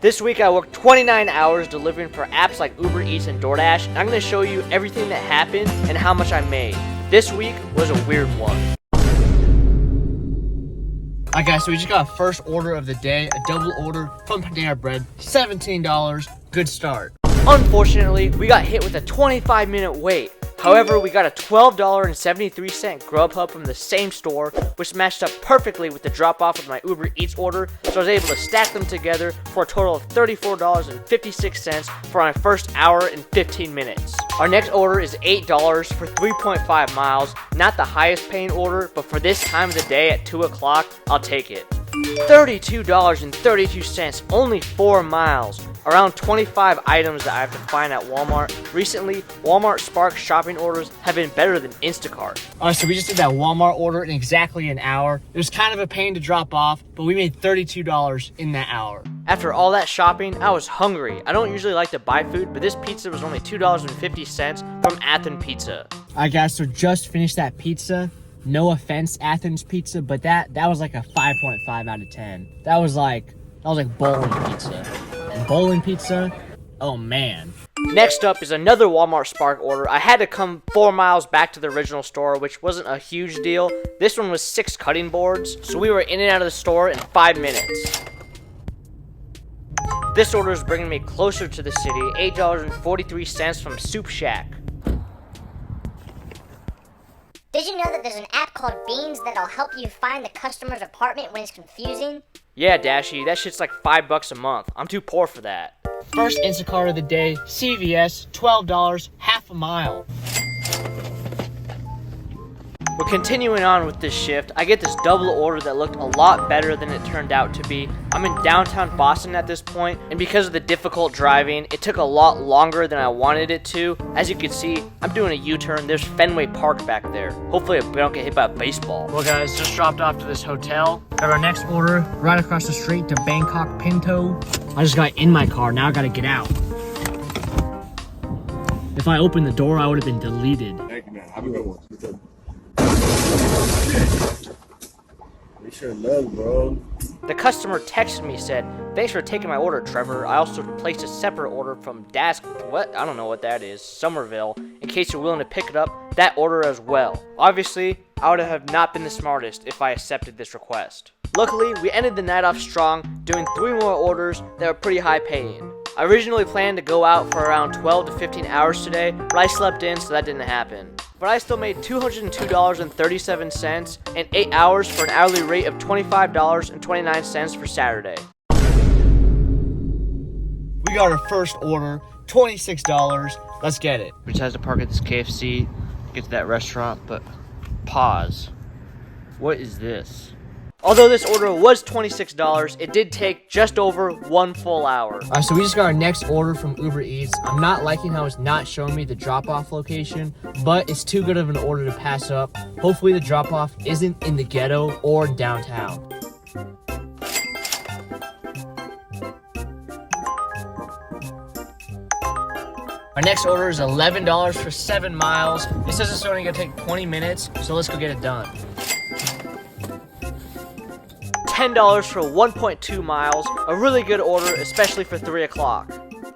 This week I worked 29 hours delivering for apps like Uber Eats and DoorDash, and I'm going to show you everything that happened and how much I made. This week was a weird one. Alright guys, so we just got a first order of the day, a double order from Panera Bread, $17, good start. Unfortunately, we got hit with a 25-minute wait. However, we got a $12.73 Grubhub from the same store, which matched up perfectly with the drop-off of my Uber Eats order, so I was able to stack them together for a total of $34.56 for my first hour and 15 minutes. Our next order is $8 for 3.5 miles, not the highest paying order, but for this time of the day at 2 o'clock, I'll take it. $32.32, only 4 miles. Around 25 items that I have to find at Walmart. Recently, Walmart Spark shopping orders have been better than Instacart. Alright, so we just did that Walmart order in exactly an hour. It was kind of a pain to drop off, but we made $32 in that hour. After all that shopping, I was hungry. I don't usually like to buy food, but this pizza was only $2.50 from Athens Pizza. Alright guys, so just finished that pizza. No offense, Athens Pizza, but that was like a 5.5 out of 10. That was like bowling pizza. And bowling pizza, oh man. Next up is another Walmart Spark order. I had to come 4 miles back to the original store, which wasn't a huge deal. This one was 6 cutting boards, so we were in and out of the store in 5 minutes. This order is bringing me closer to the city, $8.43 from Soup Shack. Did you know that there's an app called Beans that'll help you find the customer's apartment when it's confusing? Yeah, Dashy, that shit's like $5 a month. I'm too poor for that. First Instacart of the day, CVS, $12, half a mile. We're continuing on with this shift. I get this double order that looked a lot better than it turned out to be. I'm in downtown Boston at this point, and because of the difficult driving, it took a lot longer than I wanted it to. As you can see, I'm doing a U-turn. There's Fenway Park back there. Hopefully we don't get hit by a baseball. Well guys, just dropped off to this hotel. Got our next order right across the street to Bangkok Pinto. I just got in my car, now I gotta get out. If I opened the door, I would have been deleted. Thank you, man. Have a good one. Make sure love, bro. The customer texted me, said, "Thanks for taking my order, Trevor. I also placed a separate order from I don't know what that is, Somerville, in case you're willing to pick it up, that order as well." Obviously, I would have not been the smartest if I accepted this request. Luckily, we ended the night off strong, doing 3 more orders that were pretty high paying. I originally planned to go out for around 12 to 15 hours today, but I slept in, so that didn't happen. But I still made $202.37 in 8 hours for an hourly rate of $25.29 for Saturday. We got our first order, $26. Let's get it. We just had to park at this KFC, get to that restaurant, but pause. What is this? Although this order was $26, it did take just over 1 full hour. Alright, so we just got our next order from Uber Eats. I'm not liking how it's not showing me the drop-off location, but it's too good of an order to pass up. Hopefully the drop-off isn't in the ghetto or downtown. Our next order is $11 for 7 miles. This says it's only gonna take 20 minutes, so let's go get it done. $10 for 1.2 miles, a really good order, especially for 3 o'clock.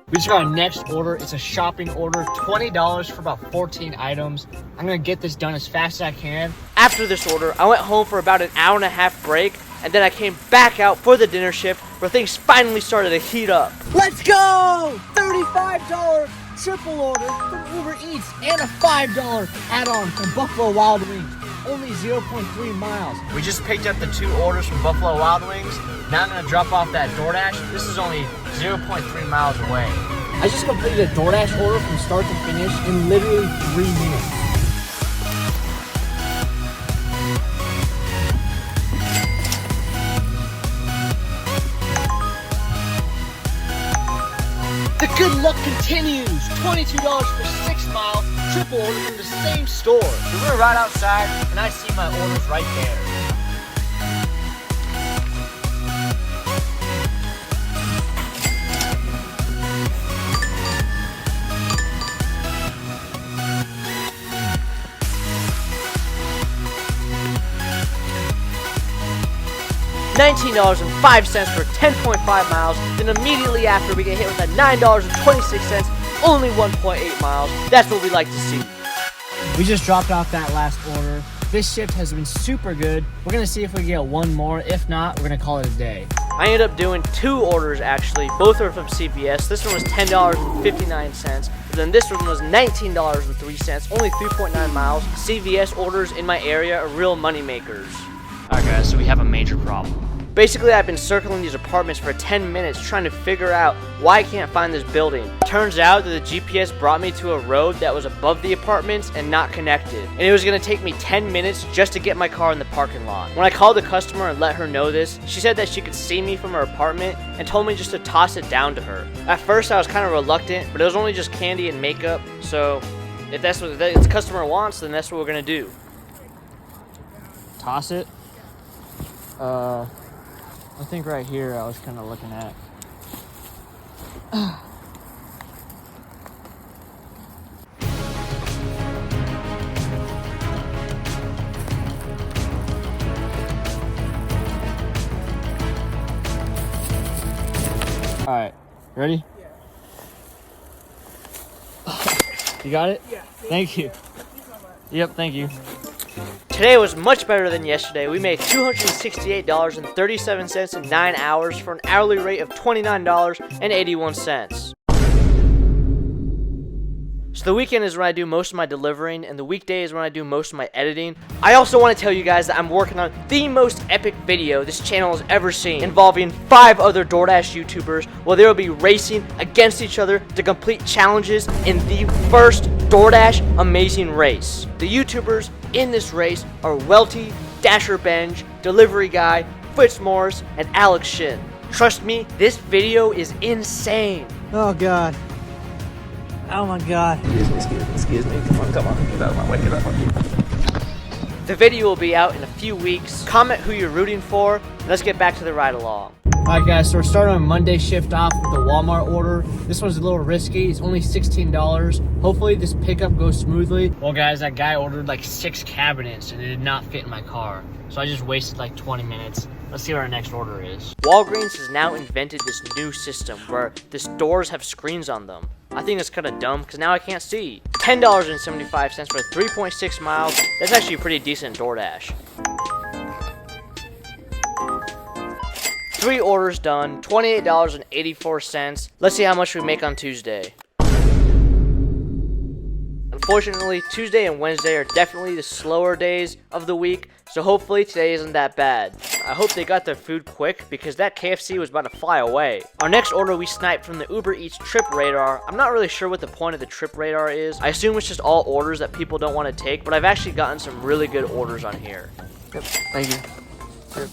We just got our next order. It's a shopping order, $20 for about 14 items. I'm gonna get this done as fast as I can. After this order, I went home for about an hour and a half break, and then I came back out for the dinner shift where things finally started to heat up. Let's go! $35 triple order from Uber Eats and a $5 add-on from Buffalo Wild Wings. Only 0.3 miles. We just picked up the 2 orders from Buffalo Wild Wings. Now I'm gonna drop off that DoorDash. This is only 0.3 miles away. I just completed a DoorDash order from start to finish in literally 3 minutes. The good luck continues. $22 for 6 miles, triple order from the same store. So we're right outside, and I see my orders right there. $19.05 for 10.5 miles. Then immediately after, we get hit with that $9.26, only 1.8 miles. That's what we like to see. We just dropped off that last order. This shift has been super good. We're gonna see if we can get one more. If not, we're gonna call it a day. I ended up doing 2 orders actually. Both are from CVS. This one was $10.59. Then this one was $19.03, only 3.9 miles. CVS orders in my area are real money makers. Alright guys, so we have a major problem. Basically, I've been circling these apartments for 10 minutes trying to figure out why I can't find this building. Turns out that the GPS brought me to a road that was above the apartments and not connected. And it was going to take me 10 minutes just to get my car in the parking lot. When I called the customer and let her know this, she said that she could see me from her apartment and told me just to toss it down to her. At first, I was kind of reluctant, but it was only just candy and makeup. So if that's what the customer wants, then that's what we're going to do. Toss it. I think right here I was kind of looking at. All right, ready? Yeah. You got it? Yeah. Thank you. Yep, thank you. Today was much better than yesterday. We made $268.37 in 9 hours for an hourly rate of $29.81. So the weekend is when I do most of my delivering, and the weekday is when I do most of my editing. I also want to tell you guys that I'm working on the most epic video this channel has ever seen, involving 5 other DoorDash YouTubers, where they will be racing against each other to complete challenges in the first DoorDash Amazing Race. The YouTubers in this race are Welty, Dasher Benj, Delivery Guy, Fritz Morris, and Alex Shin. Trust me, this video is insane. Oh God. Oh my God. Excuse me. Come on, get out of my way, get out of my way. The video will be out in a few weeks. Comment who you're rooting for, and let's get back to the ride along. Alright guys, so we're starting on Monday shift off with the Walmart order. This one's a little risky. It's only $16. Hopefully this pickup goes smoothly. Well guys, that guy ordered like 6 cabinets and it did not fit in my car. So I just wasted like 20 minutes. Let's see what our next order is. Walgreens has now invented this new system where the stores have screens on them. I think it's kind of dumb because now I can't see. $10.75 for 3.6 miles. That's actually a pretty decent DoorDash. 3 orders done, $28.84. Let's see how much we make on Tuesday. Unfortunately, Tuesday and Wednesday are definitely the slower days of the week, so hopefully today isn't that bad. I hope they got their food quick because that KFC was about to fly away. Our next order we sniped from the Uber Eats trip radar. I'm not really sure what the point of the trip radar is. I assume it's just all orders that people don't want to take, but I've actually gotten some really good orders on here. Yep, thank you. Yep.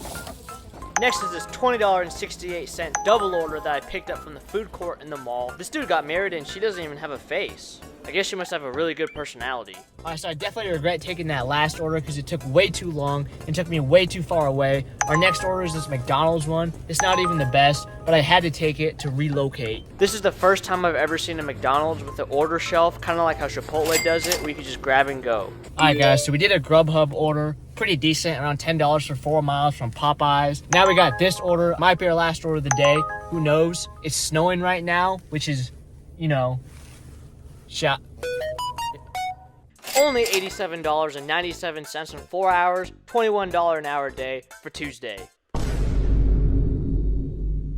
Next is this $20.68 double order that I picked up from the food court in the mall. This dude got married and she doesn't even have a face. I guess she must have a really good personality. Alright, so I definitely regret taking that last order because it took way too long and took me way too far away. Our next order is this McDonald's one. It's not even the best, but I had to take it to relocate. This is the first time I've ever seen a McDonald's with the order shelf, kind of like how Chipotle does it, where you can just grab and go. Alright guys, so we did a Grubhub order. Pretty decent, around $10 for 4 miles from Popeyes. Now we got this order. Might be our last order of the day. Who knows? It's snowing right now, which is, you know, only $87.97 in 4 hours, $21 an hour a day for Tuesday.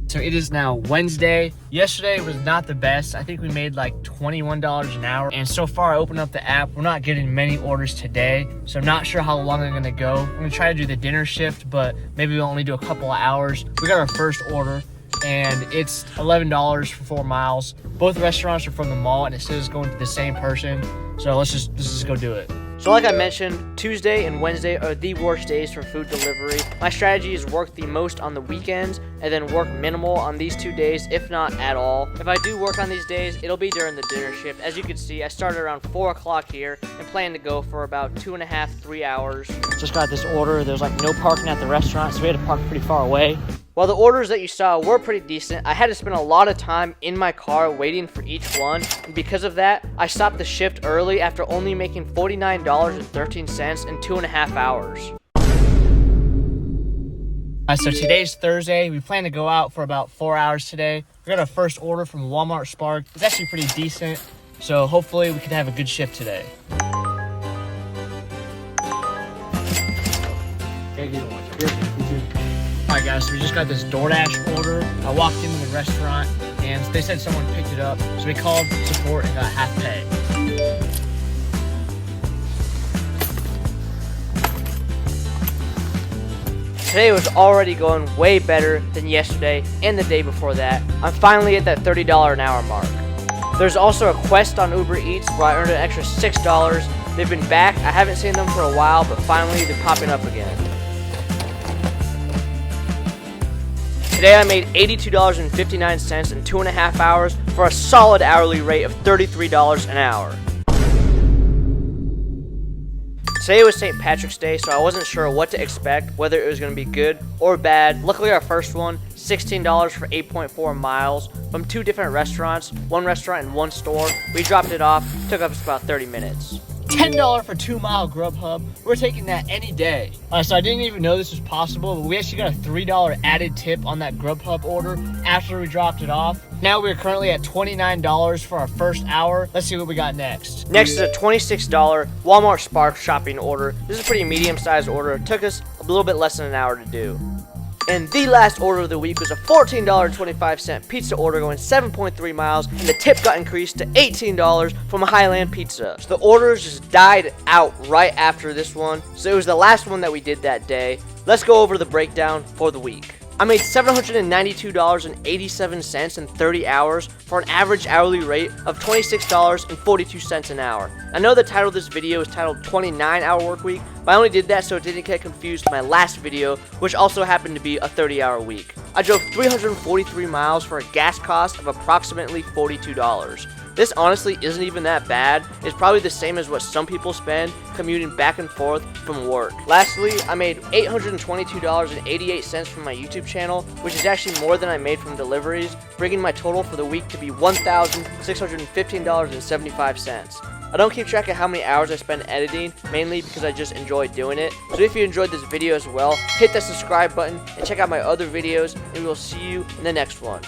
So it is now Wednesday. Yesterday was not the best. I think we made like $21 an hour. And so far I opened up the app. We're not getting many orders today. So I'm not sure how long I'm gonna go. I'm gonna try to do the dinner shift, but maybe we'll only do a couple of hours. We got our first order and it's $11 for 4 miles. Both restaurants are from the mall and it says it's going to the same person. So let's just go do it. So like I mentioned, Tuesday and Wednesday are the worst days for food delivery. My strategy is work the most on the weekends and then work minimal on these 2 days, if not at all. If I do work on these days, it'll be during the dinner shift. As you can see, I started around 4 o'clock here and plan to go for about 2.5, 3 hours. Just got this order. There's like no parking at the restaurant, so we had to park pretty far away. While the orders that you saw were pretty decent, I had to spend a lot of time in my car waiting for each one, and because of that, I stopped the shift early after only making $49.13 in 2.5 hours. So today's Thursday. We plan to go out for about 4 hours today. We got our first order from Walmart Spark. It's actually pretty decent, so hopefully we can have a good shift today. Alright guys, so we just got this DoorDash order. I walked into the restaurant and they said someone picked it up, so we called support and got half pay. Today was already going way better than yesterday and the day before that. I'm finally at that $30 an hour mark. There's also a quest on Uber Eats where I earned an extra $6. They've been back. I haven't seen them for a while, but finally they're popping up again. Today I made $82.59 in 2.5 hours for a solid hourly rate of $33 an hour. Today was St. Patrick's Day, so I wasn't sure what to expect, whether it was going to be good or bad. Luckily our first one, $16 for 8.4 miles from 2 different restaurants, 1 restaurant and 1 store. We dropped it off, took us about 30 minutes. $10 for 2-mile grubhub. We're taking that any day. So I didn't even know this was possible, but we actually got a $3 added tip on that grubhub order after we dropped it off. Now we're currently at $29 for our first hour. Let's see what we got next. Next is a $26 Walmart Spark shopping order. This is a pretty medium-sized order. It took us a little bit less than an hour to do. And the last order of the week was a $14.25 pizza order going 7.3 miles, and the tip got increased to $18 from a Highland Pizza. So the orders just died out right after this one, so it was the last one that we did that day. Let's go over the breakdown for the week. I made $792.87 in 30 hours for an average hourly rate of $26.42 an hour. I know the title of this video is titled 29-hour work week, but I only did that so it didn't get confused with my last video, which also happened to be a 30-hour week. I drove 343 miles for a gas cost of approximately $42. This honestly isn't even that bad. It's probably the same as what some people spend commuting back and forth from work. Lastly, I made $822.88 from my YouTube channel, which is actually more than I made from Deliveries, bringing my total for the week to be $1,615.75. I don't keep track of how many hours I spend editing, mainly because I just enjoy doing it. So if you enjoyed this video as well, hit that subscribe button and check out my other videos, and we will see you in the next one.